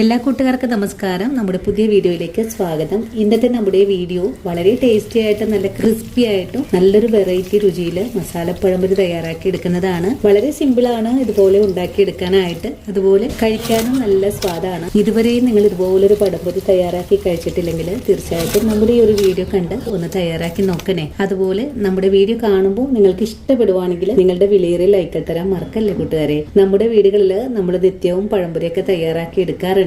എല്ലാ കൂട്ടുകാർക്കും നമസ്കാരം. നമ്മുടെ പുതിയ വീഡിയോയിലേക്ക് സ്വാഗതം. ഇന്നത്തെ നമ്മുടെ വീഡിയോ വളരെ ടേസ്റ്റി ആയിട്ട് നല്ല ക്രിസ്പി ആയിട്ടും നല്ലൊരു വെറൈറ്റി രുചിയിൽ മസാലപ്പഴംപൊരി തയ്യാറാക്കി എടുക്കുന്നതാണ്. വളരെ സിമ്പിൾ ആണ് ഇതുപോലെ ഉണ്ടാക്കി എടുക്കാനായിട്ട്, അതുപോലെ കഴിക്കാനും നല്ല സ്വാദാണ്. ഇതുവരെയും നിങ്ങൾ ഇതുപോലൊരു പഴംപൊരി തയ്യാറാക്കി കഴിച്ചിട്ടില്ലെങ്കിൽ തീർച്ചയായിട്ടും നമ്മുടെ ഈ ഒരു വീഡിയോ കണ്ട് ഒന്ന് തയ്യാറാക്കി നോക്കണേ. അതുപോലെ നമ്മുടെ വീഡിയോ കാണുമ്പോൾ നിങ്ങൾക്ക് ഇഷ്ടപ്പെടുവാണെങ്കിൽ നിങ്ങളുടെ വിലയേറിയ ലൈക്ക് തരാൻ മറക്കല്ലേ കൂട്ടുകാരെ. നമ്മുടെ വീടുകളിൽ നമ്മൾ നിത്യവും പഴംപൊരിയൊക്കെ തയ്യാറാക്കി എടുക്കാറുണ്ട്.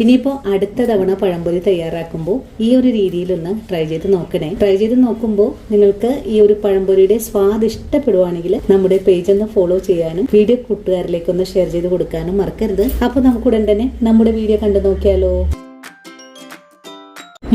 ഇനിയിപ്പോ അടുത്ത തവണ പഴംപൊരി തയ്യാറാക്കുമ്പോൾ ഈ ഒരു രീതിയിലൊന്ന് ട്രൈ ചെയ്ത് നോക്കണേ. ട്രൈ ചെയ്ത് നോക്കുമ്പോൾ നിങ്ങൾക്ക് ഈ ഒരു പഴംപൊരിയുടെ സ്വാദ് ഇഷ്ടപ്പെടുവാണെങ്കിൽ നമ്മുടെ പേജ് ഒന്ന് ഫോളോ ചെയ്യാനും വീഡിയോ കൂട്ടുകാരിലേക്ക് ഒന്ന് ഷെയർ ചെയ്ത് കൊടുക്കാനും മറക്കരുത്. അപ്പൊ നമുക്ക് ഉടൻ തന്നെ നമ്മുടെ വീഡിയോ കണ്ടു നോക്കിയാലോ.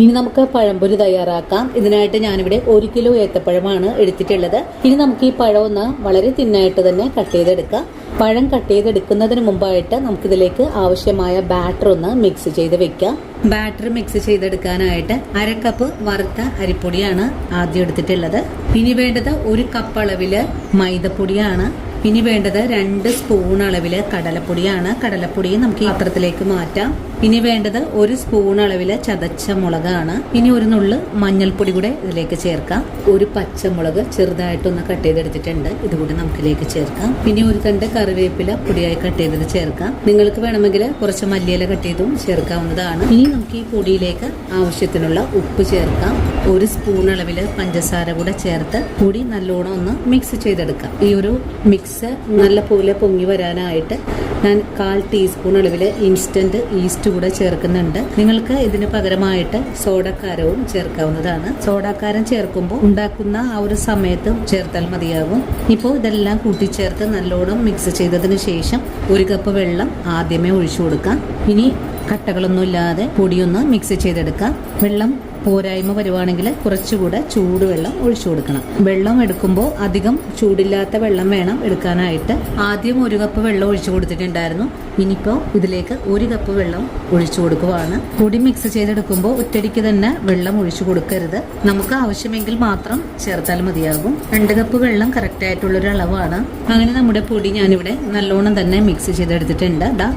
ഇനി നമുക്ക് പഴംപൊരി തയ്യാറാക്കാം. ഇതിനായിട്ട് ഞാനിവിടെ 1 കിലോ ഏത്തപ്പഴമാണ് എടുത്തിട്ടുള്ളത്. ഇനി നമുക്ക് ഈ പഴം ഒന്ന് വളരെ തിന്നായിട്ട് തന്നെ കട്ട് ചെയ്തെടുക്കാം. പഴം കട്ട് ചെയ്തെടുക്കുന്നതിന് മുമ്പായിട്ട് നമുക്കിതിലേക്ക് ആവശ്യമായ ബാറ്റർ ഒന്ന് മിക്സ് ചെയ്ത് വെക്കാം. ബാറ്റർ മിക്സ് ചെയ്തെടുക്കാനായിട്ട് 1/2 കപ്പ് വറുത്ത അരിപ്പൊടിയാണ് ആദ്യം എടുത്തിട്ടുള്ളത്. ഇനി വേണ്ടത് 1 കപ്പ് അളവില് മൈദപ്പൊടിയാണ്. ഇനി വേണ്ടത് 2 സ്പൂൺ അളവില് കടലപ്പൊടിയാണ്. കടലപ്പൊടി നമുക്ക് ഈ പാത്രത്തിലേക്ക് മാറ്റാം. ഇനി വേണ്ടത് 1 സ്പൂൺ അളവില് ചതച്ച മുളകാണ്. ഇനി ഒരു നുള്ള് മഞ്ഞൾപ്പൊടി കൂടെ ഇതിലേക്ക് ചേർക്കാം. 1 പച്ചമുളക് ചെറുതായിട്ടൊന്ന് കട്ട് ചെയ്തെടുത്തിട്ടുണ്ട്, ഇതുകൂടി നമുക്കിതിലേക്ക് ചേർക്കാം. ഇനി 1 തണ്ട് കറിവേപ്പില പൊടിയായി കട്ട് ചെയ്തത് ചേർക്കാം. നിങ്ങൾക്ക് വേണമെങ്കിൽ കുറച്ച് മല്ലിയില കട്ട് ചെയ്തും ചേർക്കാവുന്നതാണ്. ഇനി നമുക്ക് ഈ പൊടിയിലേക്ക് ആവശ്യത്തിനുള്ള ഉപ്പ് ചേർക്കാം. 1 സ്പൂൺ അളവില് പഞ്ചസാര കൂടെ ചേർത്ത് പൊടി നല്ലോണം ഒന്ന് മിക്സ് ചെയ്തെടുക്കാം. ഈ ഒരു മിക്സ് നല്ല പോലെ പൊങ്ങി വരാനായിട്ട് ഞാൻ 1/4 ടീസ്പൂൺ അളവില് ഇൻസ്റ്റന്റ് ഈസ്റ്റ് കൂടെ ചേർക്കുന്നുണ്ട്. നിങ്ങൾക്ക് ഇതിന് പകരമായിട്ട് സോഡക്കാരവും ചേർക്കാവുന്നതാണ്. സോഡക്കാരം ചേർക്കുമ്പോൾ ഉണ്ടാക്കുന്ന ആ ഒരു സമയത്ത് ചേർത്താൽ മതിയാകും. ഇപ്പോൾ ഇതെല്ലാം കൂട്ടിച്ചേർത്ത് നല്ലോണം മിക്സ് ചെയ്തതിന് ശേഷം 1 കപ്പ് വെള്ളം ആദ്യമേ ഒഴിച്ചു കൊടുക്കാം. ഇനി കട്ടകളൊന്നും ഇല്ലാതെ പൊടിയൊന്ന് മിക്സ് ചെയ്തെടുക്കാം. വെള്ളം പോരായ്മ വരുവാണെങ്കിൽ കുറച്ചുകൂടെ ചൂടുവെള്ളം ഒഴിച്ചു കൊടുക്കണം. വെള്ളം എടുക്കുമ്പോൾ അധികം ചൂടില്ലാത്ത വെള്ളം വേണം എടുക്കാനായിട്ട്. ആദ്യം 1 കപ്പ് വെള്ളം ഒഴിച്ചു കൊടുത്തിട്ടുണ്ടായിരുന്നു. ഇനിയിപ്പോൾ ഇതിലേക്ക് 1 കപ്പ് വെള്ളം ഒഴിച്ചു കൊടുക്കുവാണ്. പൊടി മിക്സ് ചെയ്തെടുക്കുമ്പോൾ ഒറ്റയടിക്ക് തന്നെ വെള്ളം ഒഴിച്ചു കൊടുക്കരുത്. നമുക്ക് ആവശ്യമെങ്കിൽ മാത്രം ചേർത്താൽ മതിയാകും. 2 കപ്പ് വെള്ളം കറക്റ്റ് ആയിട്ടുള്ളൊരു അളവാണ്. അങ്ങനെ നമ്മുടെ പൊടി ഞാനിവിടെ നല്ലോണം തന്നെ മിക്സ് ചെയ്തെടുത്തിട്ടുണ്ട്.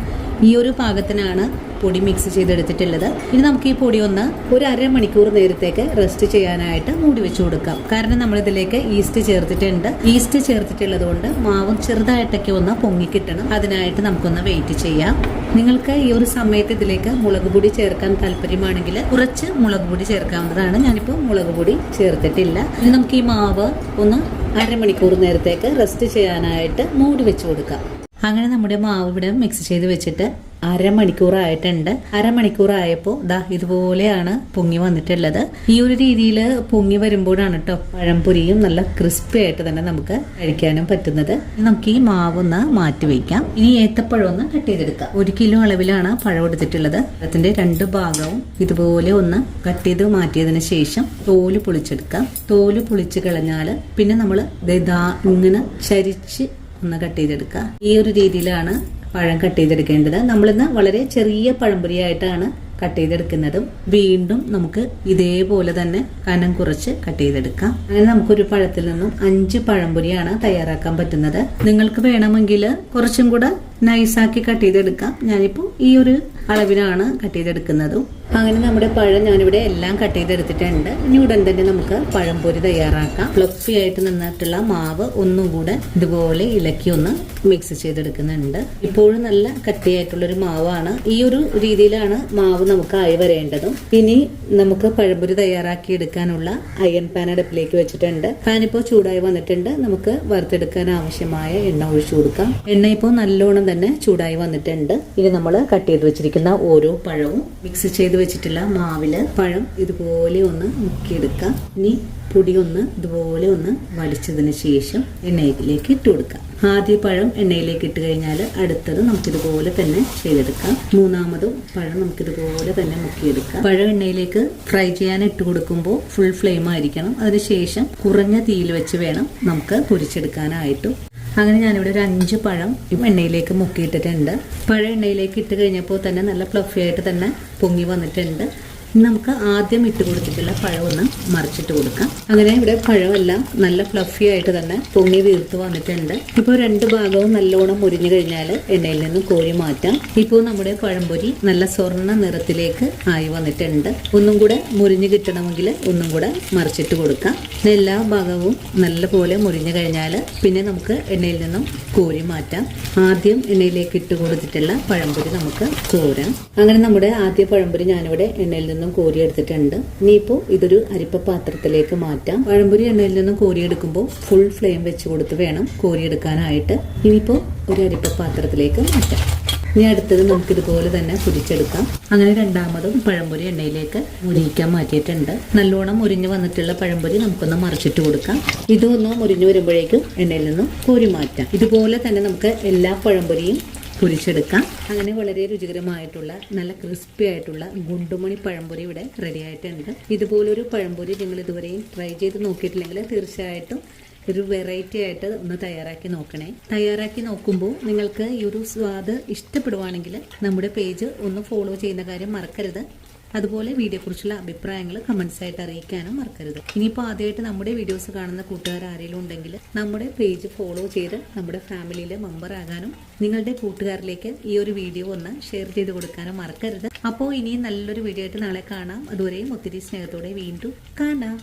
ഈ ഒരു പാകത്തിനാണ് പൊടി മിക്സ് ചെയ്തെടുത്തിട്ടുള്ളത്. ഇനി നമുക്ക് ഈ പൊടി ഒന്ന് ഒരു 1/2 മണിക്കൂർ നേരത്തേക്ക് റെസ്റ്റ് ചെയ്യാനായിട്ട് മൂടി വെച്ചു കൊടുക്കാം. കാരണം നമ്മൾ ഇതിലേക്ക് ഈസ്റ്റ് ചേർത്തിട്ടുണ്ട്. ഈസ്റ്റ് ചേർത്തിട്ടുള്ളത് കൊണ്ട് മാവും ചെറുതായിട്ടൊക്കെ ഒന്ന് പൊങ്ങി കിട്ടണം. അതിനായിട്ട് നമുക്കൊന്ന് വെയിറ്റ് ചെയ്യാം. നിങ്ങൾക്ക് ഈ ഒരു സമയത്ത് ഇതിലേക്ക് മുളക് പൊടി ചേർക്കാൻ താല്പര്യമാണെങ്കിൽ കുറച്ച് മുളക് പൊടി ചേർക്കാവുന്നതാണ്. ഞാനിപ്പോൾ മുളക് പൊടി ചേർത്തിട്ടില്ല. ഇനി നമുക്ക് ഈ മാവ് ഒന്ന് 1/2 മണിക്കൂർ നേരത്തേക്ക് റെസ്റ്റ് ചെയ്യാനായിട്ട് മൂടി വെച്ചു കൊടുക്കാം. അങ്ങനെ നമ്മുടെ മാവ് ഇവിടെ മിക്സ് ചെയ്ത് വെച്ചിട്ട് 1/2 മണിക്കൂറായിട്ടുണ്ട്. 1/2 മണിക്കൂറായപ്പോൾ ഇതുപോലെയാണ് പൊങ്ങി വന്നിട്ടുള്ളത്. ഈ ഒരു രീതിയിൽ പൊങ്ങി വരുമ്പോഴാണ് കേട്ടോ പഴംപൊരിയും നല്ല ക്രിസ്പി ആയിട്ട് തന്നെ നമുക്ക് കഴിക്കാനും പറ്റുന്നത്. നമുക്ക് ഈ മാവ് ഒന്ന് മാറ്റി വയ്ക്കാം. ഇനി ഏത്തപ്പഴം ഒന്ന് കട്ട് ചെയ്തെടുക്കാം. 1 കിലോ അളവിലാണ് പഴം എടുത്തിട്ടുള്ളത്. അതിന്റെ 2 ഭാഗവും ഇതുപോലെ ഒന്ന് കട്ട് ചെയ്ത് മാറ്റിയതിന് ശേഷം തോല് പൊളിച്ചെടുക്കാം. തോല് പൊളിച്ച് കളഞ്ഞാൽ പിന്നെ നമ്മൾ ഇങ്ങനെ ചരിച്ച് ഒന്ന് കട്ട് ചെയ്തെടുക്കുക. ഈ ഒരു രീതിയിലാണ് പഴം കട്ട് ചെയ്തെടുക്കേണ്ടത്. നമ്മളിന്ന് വളരെ ചെറിയ പഴംപൊരിയായിട്ടാണ് കട്ട് ചെയ്തെടുക്കുന്നതും. വീണ്ടും നമുക്ക് ഇതേപോലെ തന്നെ കനം കുറച്ച് കട്ട് ചെയ്തെടുക്കാം. അങ്ങനെ നമുക്കൊരു പഴത്തിൽ നിന്നും 5 പഴംപൊരിയാണ് തയ്യാറാക്കാൻ പറ്റുന്നത്. നിങ്ങൾക്ക് വേണമെങ്കിൽ കുറച്ചും കൂടെ നൈസാക്കി കട്ട് ചെയ്തെടുക്കാം. ഞാനിപ്പോൾ ഈ ഒരു അളവിനാണ് കട്ട് ചെയ്തെടുക്കുന്നതും. അങ്ങനെ നമ്മുടെ പഴം ഞാനിവിടെ എല്ലാം കട്ട് ചെയ്തെടുത്തിട്ടുണ്ട്. ഇനി ഉടൻ തന്നെ നമുക്ക് പഴംപൊരി തയ്യാറാക്കാം. ഫ്ലഫി ആയിട്ട് നിന്നിട്ടുള്ള മാവ് ഒന്നും കൂടെ ഇതുപോലെ ഇളക്കി ഒന്ന് മിക്സ് ചെയ്തെടുക്കുന്നുണ്ട്. ഇപ്പോഴും നല്ല കട്ടിയായിട്ടുള്ളൊരു മാവാണ്. ഈ ഒരു രീതിയിലാണ് മാവ് നമുക്ക് ആയി വരേണ്ടതും. ഇനി നമുക്ക് പഴംപൊരി തയ്യാറാക്കി എടുക്കാനുള്ള അയൺ പാൻ അടുപ്പിലേക്ക് വെച്ചിട്ടുണ്ട്. പാൻ ഇപ്പോൾ ചൂടായി വന്നിട്ടുണ്ട്. നമുക്ക് വറുത്തെടുക്കാൻ ആവശ്യമായ എണ്ണ ഒഴിച്ചു കൊടുക്കാം. എണ്ണ ഇപ്പോൾ നല്ലോണം തന്നെ ചൂടായി വന്നിട്ടുണ്ട്. ഇനി നമ്മൾ കട്ട് ചെയ്ത് വെച്ചിരിക്കുന്ന ഓരോ പഴവും മിക്സ് ചെയ്ത് വെച്ചിട്ടുള്ള മാവില് പഴം ഇതുപോലെ ഒന്ന് മുക്കിയെടുക്കാം. ഇനി പൊടി ഒന്ന് ഇതുപോലെ ഒന്ന് വടിച്ചതിന് ശേഷം എണ്ണയിലേക്ക് ഇട്ട് കൊടുക്കാം. ആദ്യ പഴം എണ്ണയിലേക്ക് ഇട്ട് കഴിഞ്ഞാൽ അടുത്തത് നമുക്കിതുപോലെ തന്നെ ചെയ്തെടുക്കാം. മൂന്നാമതും പഴം നമുക്കിതുപോലെ തന്നെ മുക്കിയെടുക്കാം. പഴം എണ്ണയിലേക്ക് ഫ്രൈ ചെയ്യാൻ ഇട്ട് കൊടുക്കുമ്പോൾ ഫുൾ ഫ്ലെയിം ആയിരിക്കണം. അതിനുശേഷം കുറഞ്ഞ തീയിൽ വെച്ച് വേണം നമുക്ക് പൊരിച്ചെടുക്കാനായിട്ടും. അങ്ങനെ ഞാനിവിടെ ഒരു 5 പഴം എണ്ണയിലേക്ക് മുക്കിയിട്ടിട്ടുണ്ട്. പഴം എണ്ണയിലേക്ക് ഇട്ട് കഴിഞ്ഞപ്പോൾ തന്നെ നല്ല ഫ്ലഫി ആയിട്ട് തന്നെ പൊങ്ങി വന്നിട്ടുണ്ട്. ഇനി നമുക്ക് ആദ്യം ഇട്ട് കൊടുത്തിട്ടുള്ള പഴം ഒന്ന് മറിച്ചിട്ട് കൊടുക്കാം. അങ്ങനെ ഇവിടെ പഴമെല്ലാം നല്ല ഫ്ലഫി ആയിട്ട് തന്നെ പൊങ്ങി വീർത്ത് വന്നിട്ടുണ്ട്. ഇപ്പോൾ രണ്ട് ഭാഗവും നല്ലോണം മുരിഞ്ഞു കഴിഞ്ഞാൽ എണ്ണയിൽ നിന്നും കോരി മാറ്റാം. ഇപ്പോൾ നമ്മുടെ പഴംപൊരി നല്ല സ്വർണ്ണ നിറത്തിലേക്ക് ആയി വന്നിട്ടുണ്ട്. ഒന്നും കൂടെ മുരിഞ്ഞു കിട്ടണമെങ്കിൽ ഒന്നും കൂടെ മറിച്ചിട്ട് കൊടുക്കാം. എല്ലാ ഭാഗവും നല്ലപോലെ മുരിഞ്ഞു കഴിഞ്ഞാൽ പിന്നെ നമുക്ക് എണ്ണയിൽ നിന്നും കോരി മാറ്റാം. ആദ്യം എണ്ണയിലേക്ക് ഇട്ട് കൊടുത്തിട്ടുള്ള പഴംപൊരി നമുക്ക് കോരാം. അങ്ങനെ നമ്മുടെ ആദ്യ പഴംപൊരി ഞാനിവിടെ എണ്ണയിൽ നിന്നും കോരിയെടുത്തിട്ടുണ്ട്. ഇനിയിപ്പോൾ ഇതൊരു അരിപ്പ പാത്രത്തിലേക്ക് മാറ്റാം. പഴംപൊരി എണ്ണയിൽ നിന്നും കോരിയെടുക്കുമ്പോൾ ഫുൾ ഫ്ലെയിം വെച്ച് കൊടുത്ത് വേണം കോരിയെടുക്കാനായിട്ട്. ഇനിയിപ്പോൾ ഒരു അരിപ്പ പാത്രത്തിലേക്ക് മാറ്റാം. ഇനി അടുത്തത് നമുക്ക് ഇതുപോലെ തന്നെ പൊരിച്ചെടുക്കാം. അങ്ങനെ രണ്ടാമതും പഴംപൊരി എണ്ണയിലേക്ക് മുരിക്കാൻ മാറ്റിയിട്ടുണ്ട്. നല്ലോണം മുരിഞ്ഞു വന്നിട്ടുള്ള പഴംപൊരി നമുക്കൊന്ന് മറിച്ചിട്ട് കൊടുക്കാം. ഇതൊന്ന് മുരിഞ്ഞു വരുമ്പോഴേക്കും എണ്ണയിൽ നിന്നും കോരി മാറ്റാം. ഇതുപോലെ തന്നെ നമുക്ക് എല്ലാ പഴംപൊരിയും പൊരിച്ചെടുക്കാം. അങ്ങനെ വളരെ രുചികരമായിട്ടുള്ള നല്ല ക്രിസ്പി ആയിട്ടുള്ള ഗുണ്ടുമണി പഴംപൊരി ഇവിടെ റെഡി ആയിട്ടുണ്ട്. ഇതുപോലൊരു പഴംപൊരി നിങ്ങൾ ഇതുവരെയും ട്രൈ ചെയ്ത് നോക്കിയിട്ടില്ലെങ്കിൽ തീർച്ചയായിട്ടും ഒരു വെറൈറ്റി ആയിട്ട് ഒന്ന് തയ്യാറാക്കി നോക്കണേ. തയ്യാറാക്കി നോക്കുമ്പോൾ നിങ്ങൾക്ക് ഈ ഒരു സ്വാദ് ഇഷ്ടപ്പെടുവാണെങ്കിൽ നമ്മുടെ പേജ് ഒന്ന് ഫോളോ ചെയ്യുന്ന കാര്യം മറക്കരുത്. അതുപോലെ വീഡിയോയെക്കുറിച്ചുള്ള അഭിപ്രായങ്ങൾ കമൻസ് ആയിട്ട് അറിയിക്കാനും മറക്കരുത്. ഇനിയിപ്പോൾ ആദ്യമായിട്ട് നമ്മുടെ വീഡിയോസ് കാണുന്ന കൂട്ടുകാർ ആരെങ്കിലും ഉണ്ടെങ്കിൽ നമ്മുടെ പേജ് ഫോളോ ചെയ്ത് നമ്മുടെ ഫാമിലിയിലെ മെമ്പർ ആകാനും നിങ്ങളുടെ കൂട്ടുകാരിലേക്ക് ഈ ഒരു വീഡിയോ ഒന്ന് ഷെയർ ചെയ്ത് കൊടുക്കാനും മറക്കരുത്. അപ്പോൾ ഇനിയും നല്ലൊരു വീഡിയോ ആയിട്ട് നാളെ കാണാം. അതുവരെയും ഒത്തിരി സ്നേഹത്തോടെ വീണ്ടും കാണാം.